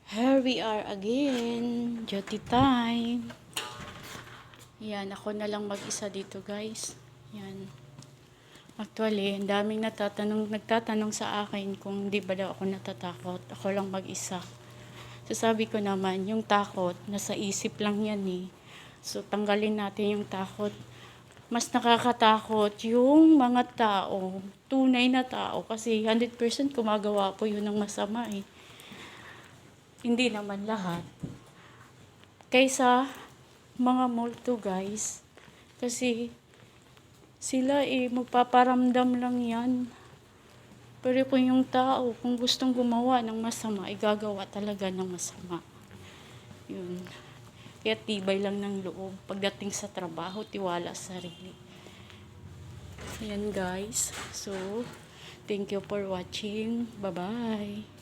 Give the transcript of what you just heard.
Here we are again. Duty time. Yan, ako na lang mag-isa dito, guys. Yan. Actually, ang daming nagtatanong sa akin kung di ba daw ako natatakot. Ako lang mag-isa. So, sabi ko naman, yung takot, nasa isip lang yan eh. So, tanggalin natin yung takot. Mas nakakatakot yung mga tao, tunay na tao. Kasi 100% gumagawa po yun ng masama eh. Hindi naman lahat. Kaysa mga multo, guys. Kasi sila magpaparamdam lang yan. Pero kung yung tao, kung gustong gumawa ng masama, gagawa talaga ng masama. Yun. Kaya tibay lang ng loob. Pagdating sa trabaho, tiwala sa sarili. Yan, guys. So, thank you for watching. Bye-bye.